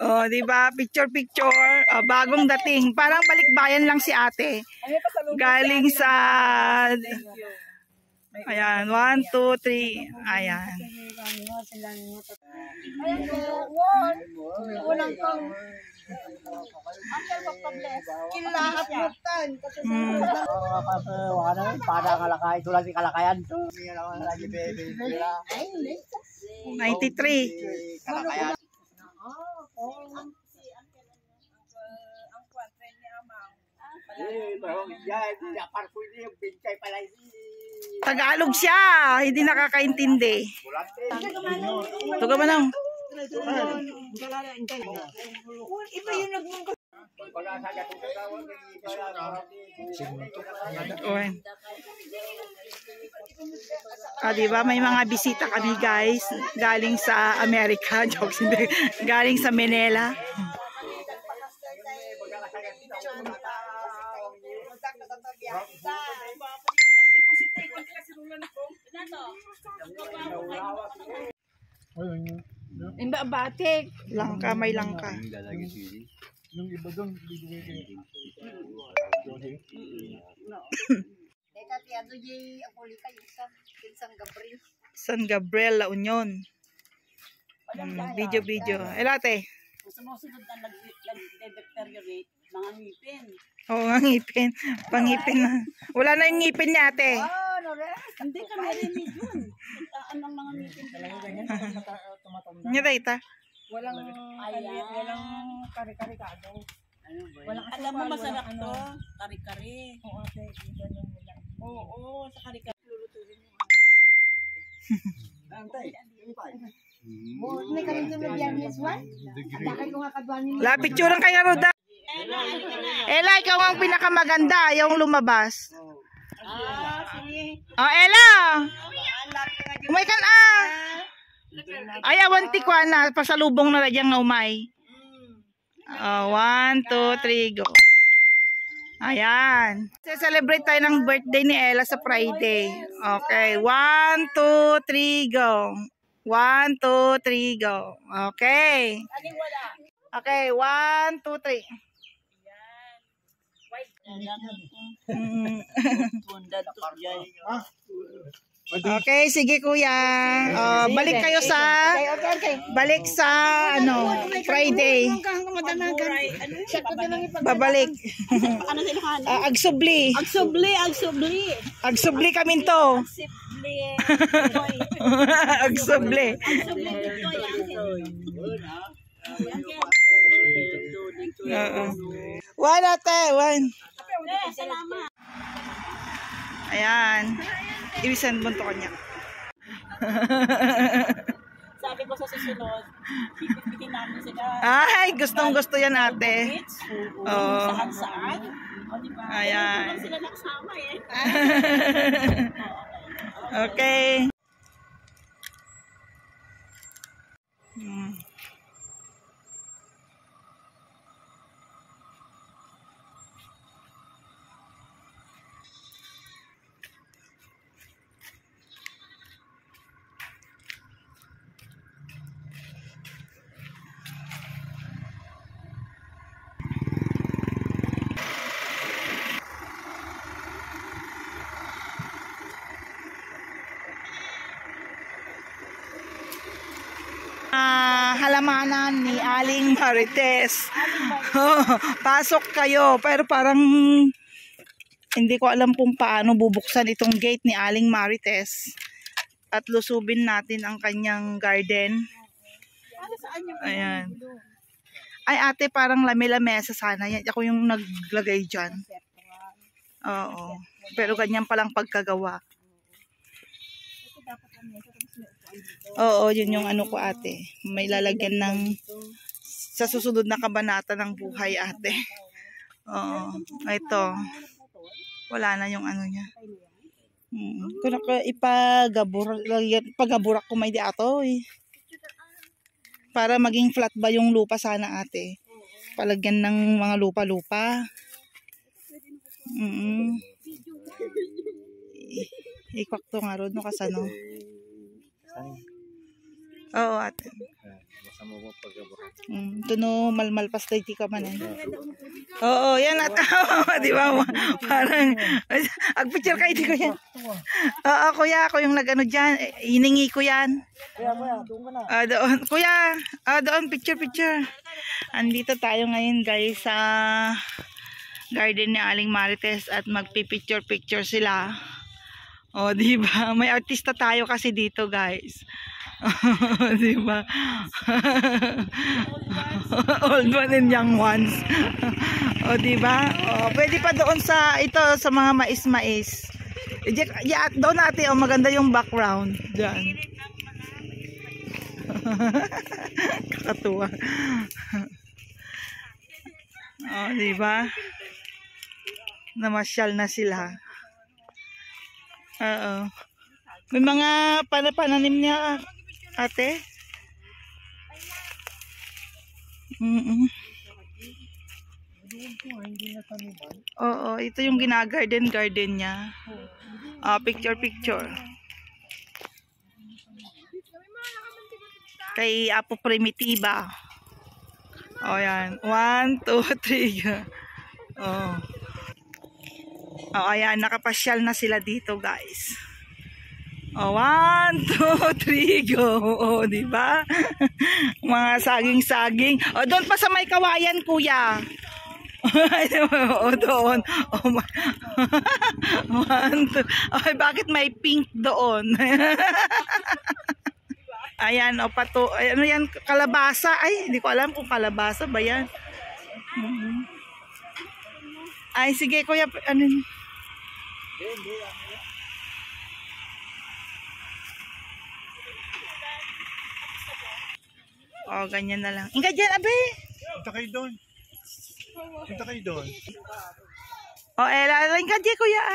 Oh, di ba? Picture. Oh, bagong dating. Parang balikbayan lang si ate. Galing sa... Ayan, 1, 2, 3. Ayan. Para kalakay, tulad si kalakayan. 93. Kalakayan. Tagalog siya, hindi nakakaintindi. Tuga ba nang? Iba yung nagmungkot. Diba may mga bisita kami guys, galing sa Amerika, jokes, hindi, galing sa Manila. Imba batik. Langka, may langka. Yung iba doon, San Gabriel, La Union. Video. Elate. Sumusunod na nag-deteriorate mga ngipin. Oo nga, ngipin. Pangipin na. Wala na yung ngipin niya, ate. Hindi kami rinig yun. Ang mga ngipin talaga. Niya ta. Walang kari-kari kagaw. Alam mo masarap to, kari-kari. Oo, ate, ganun nila. Oo, sa kari-kari lulutuin mo. Antay, yung pa. May karinto na biyernes 1? Dakay ko nga kadwan ni. La, picturean kayo, Roda. Ella, ikaw ang pinakamaganda, yung lumabas. Sige. Oh, Ella! Umay kan Ay, awan tikwa na, pasalubong na lang nga umay. 1, 2, 3, go. Ayan. Celebrate tayo ng birthday ni Ella sa Friday. Okay, 1, 2, 3, go. 1, 2, 3, go. Okay. Okay, 1, 2, 3. Okay, sige kuya. Balik kayo sa Friday. Babalik. Agsubli. Agsubli kami to. Agsubli. One ate, one. Ayan. Ibisend mo to kanya. Sabi ko sa susunod, pipitin namin sila. Ay, gustong-gusto yan ate. Oo. Saan? O, diba? Ayan. Sila nagsama eh. Okay. Halamanan ni Aling Marites. Pasok kayo, pero parang hindi ko alam kung paano bubuksan itong gate ni Aling Marites at lusubin natin ang kanyang garden. Ayan. Ay ate, parang lame-lamesa sana yan. Ako yung naglagay dyan. Oo. Pero ganyan palang pagkagawa. Oo, yun yung ano ko ate. May lalagyan ng sa susunod na kabanata ng buhay ate. Oo. Ito. Wala na yung ano niya. Kung ipagaburak ko may di ato eh. Para maging flat ba yung lupa sana ate. Palagyan ng mga lupa-lupa. Ikwak to nga ron no kasano. Oo, ate. Masama mo pagkabuhat. Ito no, malmalpas tayo di ka man eh. Oo, yan at di ba? Parang, agpicture kayo di ko yan. Oo, kuya, ako yung nagano dyan. Hiningi ko yan. Kuya, doon ka na. Doon, kuya. Doon, picture. Andito tayo ngayon guys sa garden ni Aling Marites at magpipicture sila. O, di ba? May artista tayo kasi dito guys. Di ba? Old one and young ones. O, di ba? O, pwede pa doon sa ito sa mga mais. Doon natin maganda yung background diyan. Kakatuwa. O, di ba? Namasyal na sila. Oo. May mga pananim niya, ate. Oo, ito yung ginagarden niya. Picture. Kay Apo Primitiva. O yan. 1, 2, 3. Oh. O ayan, nakapasyal na sila dito guys. O 1, 2, 3, go. O diba? Mga saging. O doon pa sa may kawayan kuya. O doon. O 1, 2. Ay, bakit may pink doon? Ayan, o pato. Ay, ano yan? Kalabasa. Ay, hindi ko alam kung kalabasa ba yan. Ay, sige kuya. Ano yun? O, ganyan na lang. Inga dyan, abe. Punta kayo doon. O, inga dyan kuya.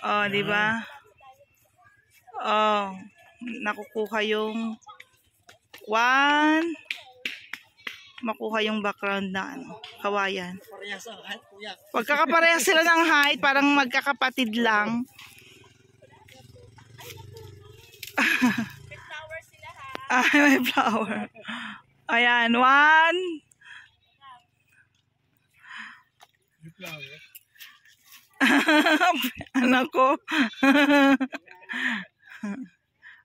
O, diba? O, nakukuha yung 1. Makuha yung background na kawayan. Pagkakaparehas sila ng height, parang magkakapatid lang. May flower. Ayan, 1. Anak ko.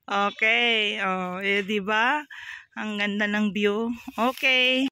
Okay. Oh, diba? Ang ganda ng view. Okay.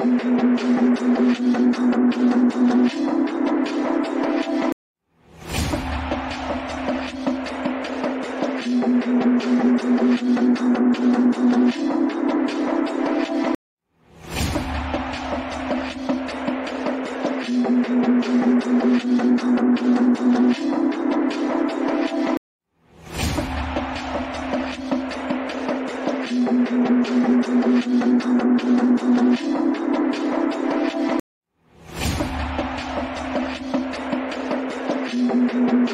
Thank you. Thank you.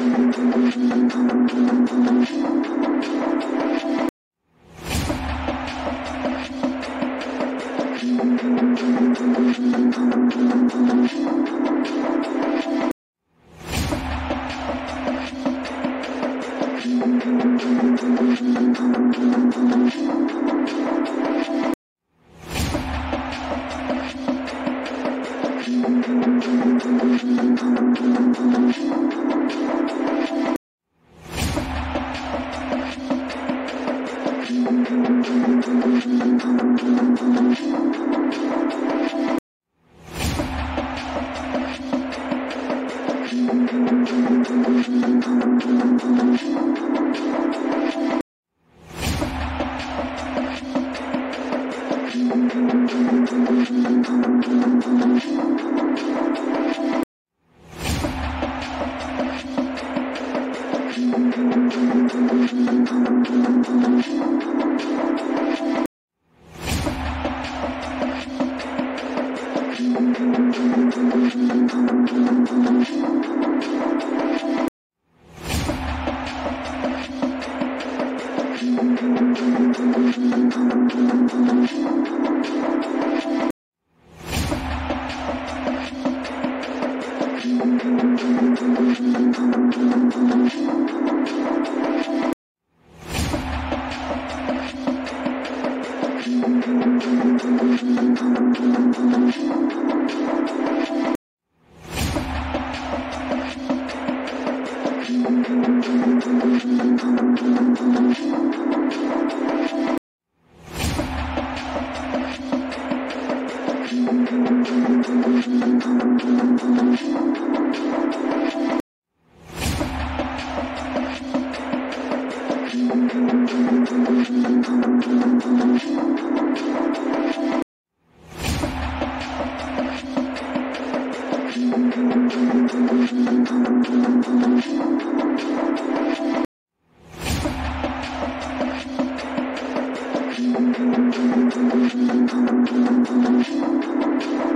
Thank you.